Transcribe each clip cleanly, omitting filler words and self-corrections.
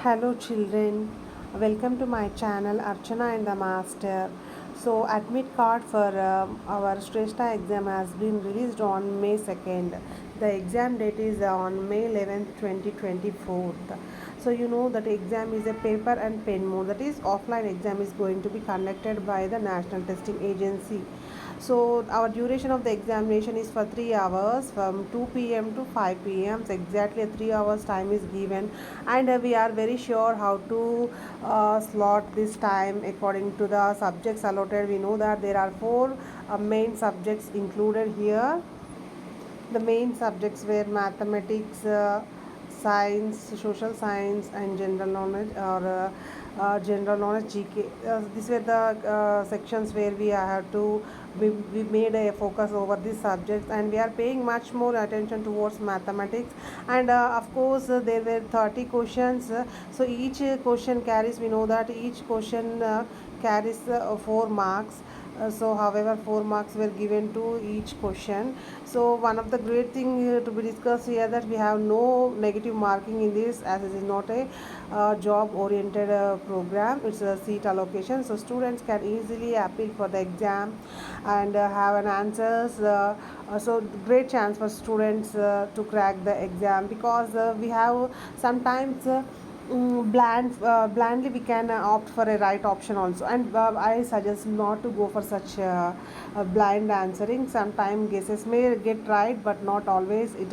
Hello children, welcome to my channel Archana and the Master. So admit card for our SHRESHTA exam has been released on May 2nd. The exam date is on May 11th, 2024. So you know that exam is a paper and pen mode, that is offline exam is going to be conducted by the National Testing Agency. So our duration of the examination is for 3 hours from 2 p.m. to 5 p.m. So exactly 3 hours time is given, and we are very sure how to slot this time according to the subjects allotted. We know that there are four main subjects included here. The main subjects were mathematics, science, social science, and general knowledge, or general knowledge GK. These were the sections where we have to we made a focus over these subjects, and we are paying much more attention towards mathematics. And of course, there were 30 questions. So each question carries. We know that each question carries 4 marks. So however 4 marks were given to each question. So one of the great thing to be discussed here, that we have no negative marking in this, as it is not a job oriented program. It's a seat allocation, so students can easily appeal for the exam and have an answers. So great chance for students to crack the exam, because we have sometimes blindly we can opt for a right option also, and I suggest not to go for such blind answering. Sometimes guesses may get right, but not always it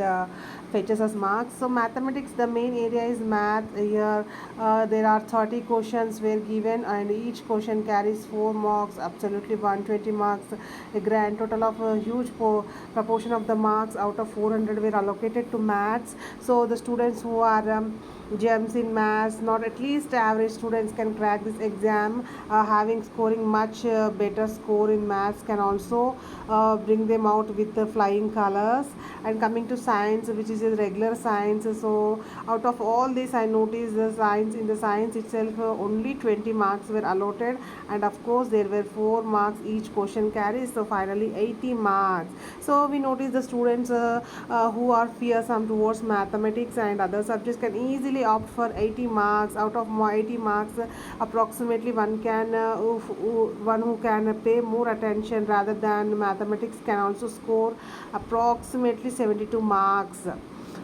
fetches us marks. So mathematics, the main area is math here. There are 30 questions were given, and each question carries 4 marks, absolutely 120 marks. A grand total of a huge proportion of the marks out of 400 were allocated to maths. So the students who are gems in maths, not at least average students, can crack this exam. Having scoring much better score in maths can also bring them out with the flying colors. And coming to science, which is a regular science, so out of all this I noticed the science, in the science itself only 20 marks were allotted, and of course there were 4 marks each question carries, so finally 80 marks. So we notice the students who are fearsome towards mathematics and other subjects can easily opt for 80 marks. Out of 80 marks, approximately one who can pay more attention rather than mathematics can also score approximately 72 marks.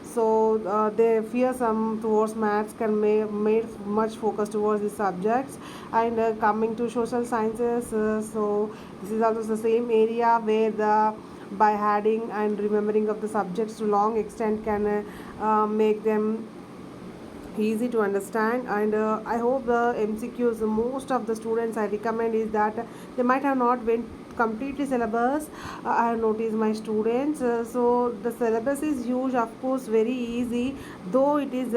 So they fear some towards maths can made much focus towards the subjects. And coming to social sciences, so this is also the same area where the by adding and remembering of the subjects to long extent can make them easy to understand. And I hope the MCQs, most of the students I recommend is that they might have not went completely syllabus. I have noticed my students, so the syllabus is huge, of course very easy, though it is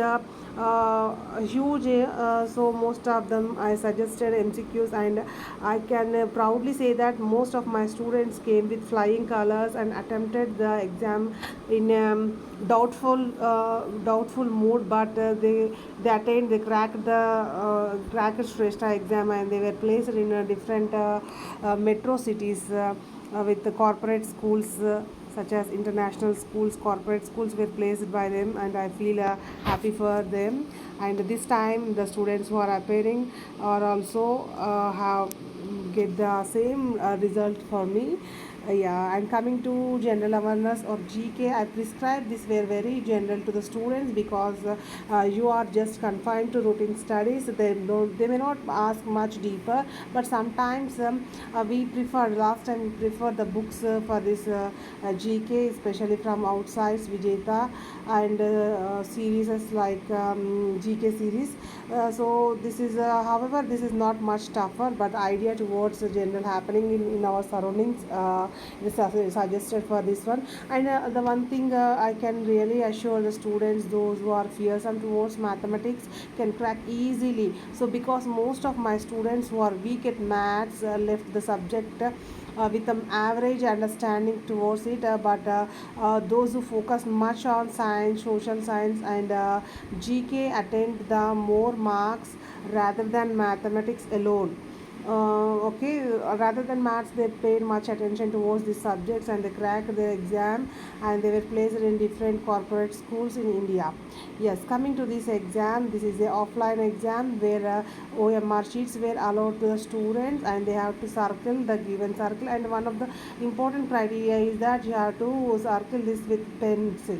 huge. So most of them I suggested MCQs, and I can proudly say that most of my students came with flying colors and attempted the exam in doubtful mood, but they attained, they cracked SHRESHTA exam, and they were placed in different metro cities with the corporate schools. Such as international schools, corporate schools were placed by them, and I feel happy for them. And this time the students who are appearing are also have get the same result for me. Yeah, and coming to general awareness or GK, I prescribe this were very general to the students, because you are just confined to routine studies. They may not ask much deeper, but sometimes we prefer, last time we prefer the books for this GK, especially from outside Vijeta, and series like GK series. So this is however this is not much tougher, but idea towards the general happening in our surroundings is suggested for this one. And the one thing I can really assure the students, those who are fearsome towards mathematics, can crack easily. So because most of my students who are weak at maths left the subject with an average understanding towards it, but those who focus much on science, social science, and GK attained the more marks rather than mathematics alone. Okay, rather than maths, they paid much attention towards these subjects and they cracked the exam and they were placed in different corporate schools in India. Yes, coming to this exam, this is a offline exam where OMR sheets were allowed to the students and they have to circle the given circle, and one of the important criteria is that you have to circle this with pencil.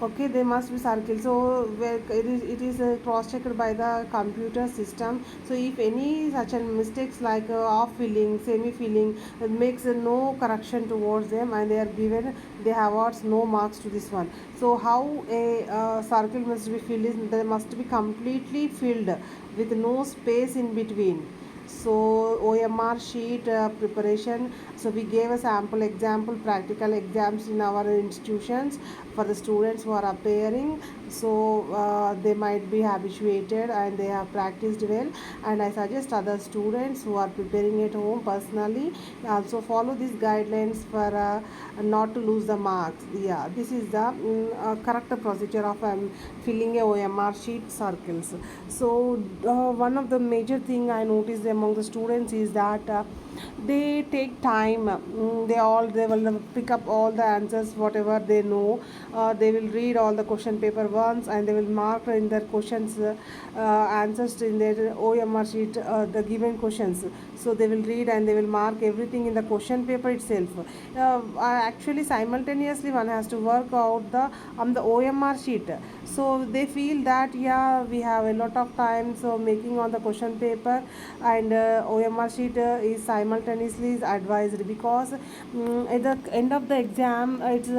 Okay, they must be circled. So where it is cross checked by the computer system. So if any such a mistakes like off filling, semi filling, makes no correction towards them, and they are given, they have awards no marks to this one. So how a circle must be filled is they must be completely filled with no space in between. So OMR sheet preparation, so we gave a sample example practical exams in our institutions for the students who are appearing. So they might be habituated and they have practiced well, and I suggest other students who are preparing at home personally also follow these guidelines for not to lose the marks. Yeah, this is the correct procedure of filling a OMR sheet circles. So one of the major thing I noticed among the students is that they take time. They will pick up all the answers whatever they know. They will read all the question paper once and they will mark in their questions answers in their OMR sheet, the given questions. So they will read and they will mark everything in the question paper itself. Actually simultaneously one has to work out the on the OMR sheet. So they feel that yeah, we have a lot of time, so making on the question paper and OMR sheet is simultaneously is advised, because at the end of the exam it's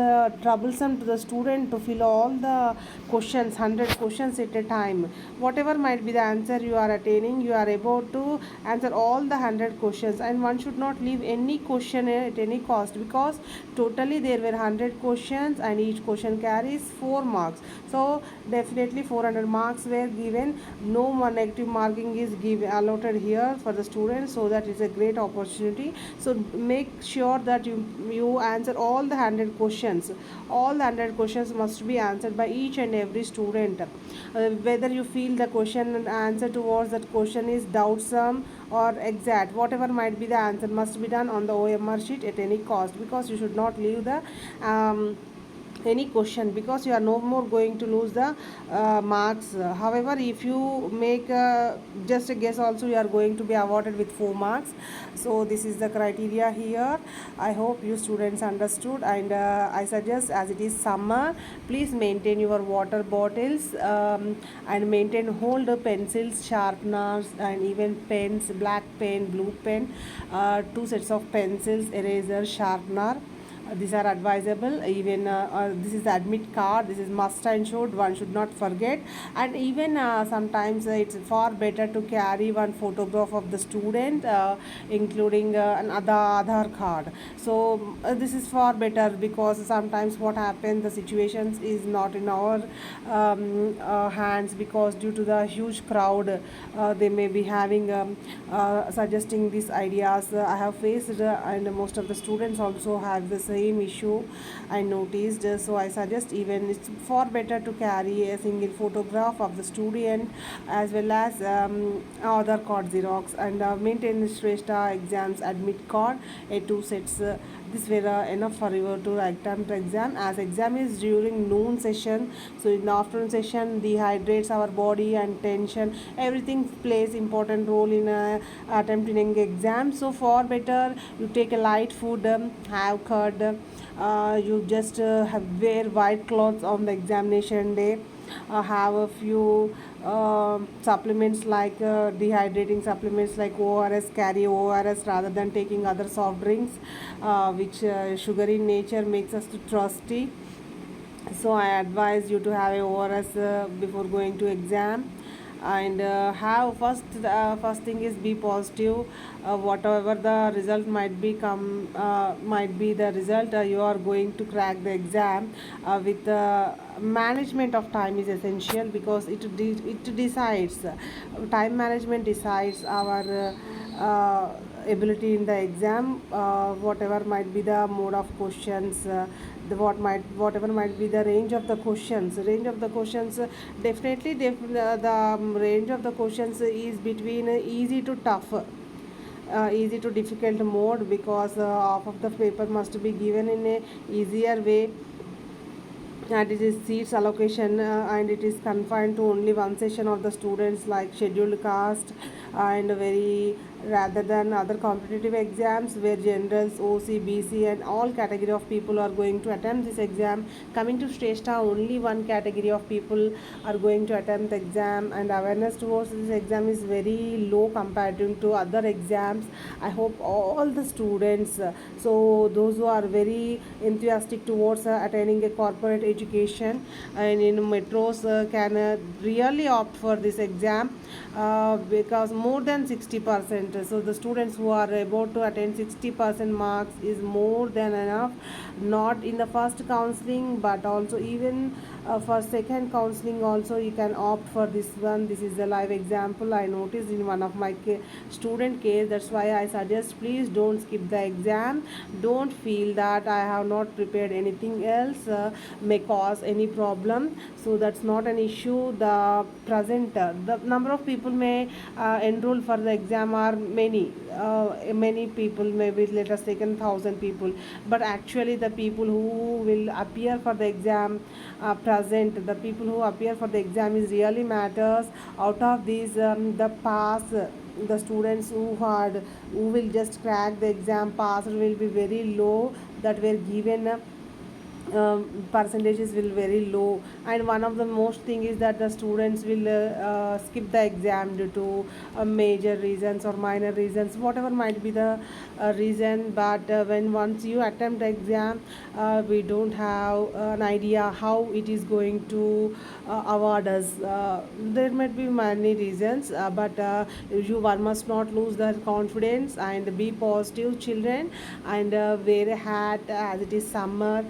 troublesome to the student to fill all the questions, 100 questions at a time. Whatever might be the answer you are attaining, you are able to answer all the 100 questions, and one should not leave any question at any cost, because totally there were 100 questions and each question carries 4 marks. So definitely 400 marks were given. No more negative marking is allotted here for the students, so that is a great opportunity. So make sure that you answer all the 100 questions. All the 100 questions must be answered by each and every student. Whether you feel the question and answer towards that question is doubtsome or exact, whatever might be the answer must be done on the OMR sheet at any cost, because you should not leave the any question, because you are no more going to lose the marks. However, if you make just a guess also, you are going to be awarded with 4 marks. So this is the criteria here. I hope you students understood, and I suggest, as it is summer, please maintain your water bottles, and maintain hold pencils, sharpeners, and even pens, black pen, blue pen, 2 sets of pencils, eraser, sharpener. These are advisable. Even this is the admit card, this is must and should, one should not forget. And even sometimes it's far better to carry one photograph of the student, including another Aadhaar card. So this is far better, because sometimes what happens, the situations is not in our hands, because due to the huge crowd they may be having suggesting these ideas. I have faced and most of the students also have the same issue I noticed. So I suggest, even it's far better to carry a single photograph of the student, as well as other card xerox, and maintain Shrestha exams admit card, a 2 sets. This were enough for you to attempt the exam, as exam is during noon session. So in the afternoon session dehydrates our body, and tension, everything plays important role in attempting exam. So far better you take a light food, have curd, you just wear white clothes on the examination day, have a few supplements like dehydrating supplements like ORS, carry ORS rather than taking other soft drinks, which sugar in nature makes us too thirsty. So I advise you to have a ORS before going to exam. And have first thing is be positive. Whatever the result might be the result, you are going to crack the exam. With management of time is essential, because it decides, time management decides our ability in the exam. Whatever might be the mode of questions, whatever might be the range of the questions definitely the range of the questions is between easy to tough, easy to difficult mode, because half of the paper must be given in a easier way, and it is seats allocation, and it is confined to only one session of the students, like scheduled caste, and very rather than other competitive exams where generals, OC, BC, and all category of people are going to attempt this exam. Coming to Shrestha, only one category of people are going to attempt the exam, and awareness towards this exam is very low compared to other exams. I hope all the students, so those who are very enthusiastic towards attaining a corporate education and in metros can really opt for this exam, because more than 60%, so the students who are about to attain 60% marks is more than enough, not in the first counseling but also even for second counseling also you can opt for this one. This is a live example I noticed in one of my student case. That's why I suggest, please don't skip the exam. Don't feel that I have not prepared anything else may cause any problem. So that's not an issue. The presenter, the number of people may enroll for the exam are many people, maybe let us take 1,000 people, but actually the people who will appear for the exam present, the people who appear for the exam is really matters. Out of these the pass, the students who will just crack the exam pass will be very low, that were given percentages will very low. And one of the most thing is that the students will skip the exam due to major reasons or minor reasons, whatever might be the reason. But when once you attempt the exam, we don't have an idea how it is going to award us. There might be many reasons, but one must not lose their confidence and be positive, children, and wear a hat as it is summer.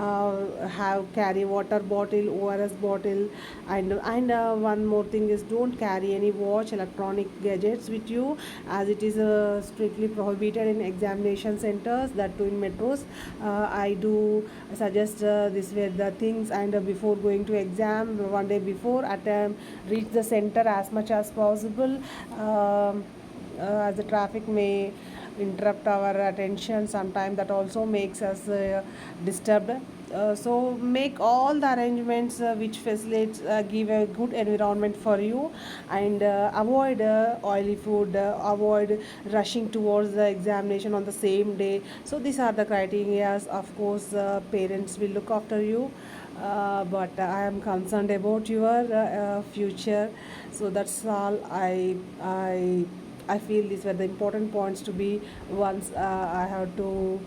Have carry water bottle, ORS bottle, and one more thing is, don't carry any watch, electronic gadgets with you, as it is strictly prohibited in examination centers, that too in metros. I do suggest this were the things, and before going to exam, one day before, reach the center as much as possible, as the traffic may interrupt our attention sometime, that also makes us disturbed. So make all the arrangements which facilitates give a good environment for you, and avoid oily food, avoid rushing towards the examination on the same day. So these are the criteria. Of course parents will look after you, but I am concerned about your future. So that's all. I feel these were the important points to be once. I have to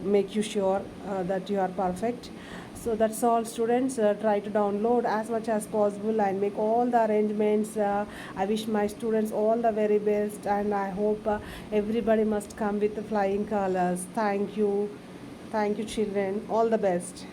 make you sure that you are perfect. So that's all, students. Try to download as much as possible and make all the arrangements. I wish my students all the very best, and I hope everybody must come with the flying colors. Thank you, children. All the best.